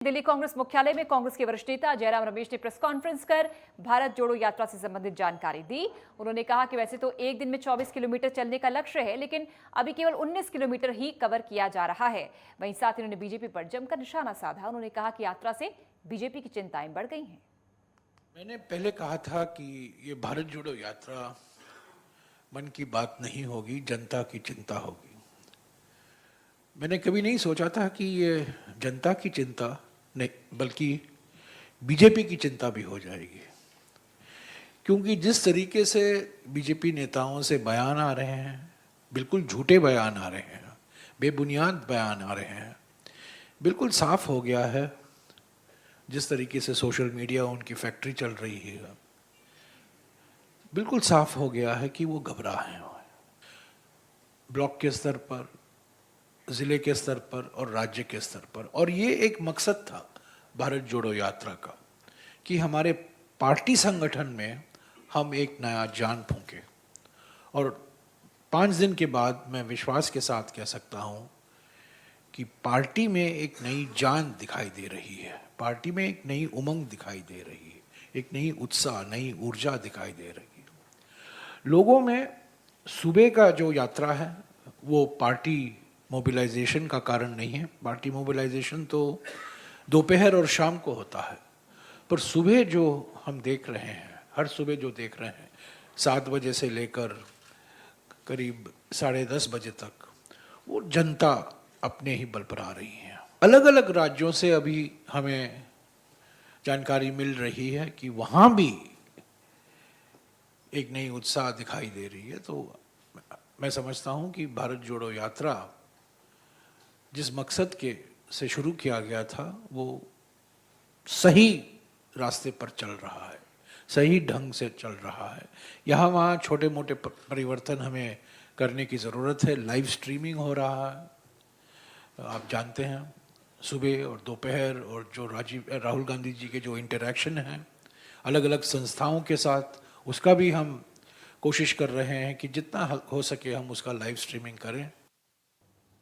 दिल्ली कांग्रेस मुख्यालय में कांग्रेस के वरिष्ठ नेता जयराम रमेश ने प्रेस कॉन्फ्रेंस कर भारत जोड़ो यात्रा से संबंधित जानकारी दी। उन्होंने कहा कि वैसे तो एक दिन में 24 किलोमीटर चलने का लक्ष्य है, लेकिन अभी केवल 19 किलोमीटर ही कवर किया जा रहा है। वहीं साथ ही उन्होंने बीजेपी पर जमकर निशाना साधा। उन्होंने कहा कि यात्रा से बीजेपी की चिंताएं बढ़ गई हैं। मैंने पहले कहा था कि ये भारत जोड़ो यात्रा मन की बात नहीं होगी, जनता की चिंता होगी। मैंने कभी नहीं सोचा था कि ये जनता की चिंता नहीं बल्कि बीजेपी की चिंता भी हो जाएगी, क्योंकि जिस तरीके से बीजेपी नेताओं से बयान आ रहे हैं, बिल्कुल झूठे बयान आ रहे हैं, बेबुनियाद बयान आ रहे हैं। बिल्कुल साफ हो गया है जिस तरीके से सोशल मीडिया उनकी फैक्ट्री चल रही है, बिल्कुल साफ हो गया है कि वो घबराए हैं। ब्लॉक के स्तर पर, ज़िले के स्तर पर और राज्य के स्तर पर। और ये एक मकसद था भारत जोड़ो यात्रा का कि हमारे पार्टी संगठन में हम एक नया जान फूंके। और 5 दिन के बाद मैं विश्वास के साथ कह सकता हूँ कि पार्टी में एक नई जान दिखाई दे रही है, पार्टी में एक नई उमंग दिखाई दे रही है, एक नई उत्साह, नई ऊर्जा दिखाई दे रही है लोगों में। सुबह का जो यात्रा है वो पार्टी मोबिलाइजेशन का कारण नहीं है। पार्टी मोबिलाइजेशन तो दोपहर और शाम को होता है, पर सुबह जो हम देख रहे हैं, हर सुबह जो देख रहे हैं 7 बजे से लेकर करीब 10:30 बजे तक, वो जनता अपने ही बल पर आ रही है। अलग अलग राज्यों से अभी हमें जानकारी मिल रही है कि वहाँ भी एक नई उत्साह दिखाई दे रही है। तो मैं समझता हूँ कि भारत जोड़ो यात्रा जिस मकसद के से शुरू किया गया था वो सही रास्ते पर चल रहा है, सही ढंग से चल रहा है। यहाँ वहाँ छोटे मोटे परिवर्तन हमें करने की ज़रूरत है। लाइव स्ट्रीमिंग हो रहा है, आप जानते हैं, सुबह और दोपहर, और जो राहुल गांधी जी के जो इंटरेक्शन हैं अलग अलग संस्थाओं के साथ, उसका भी हम कोशिश कर रहे हैं कि जितना हो सके हम उसका लाइव स्ट्रीमिंग करें।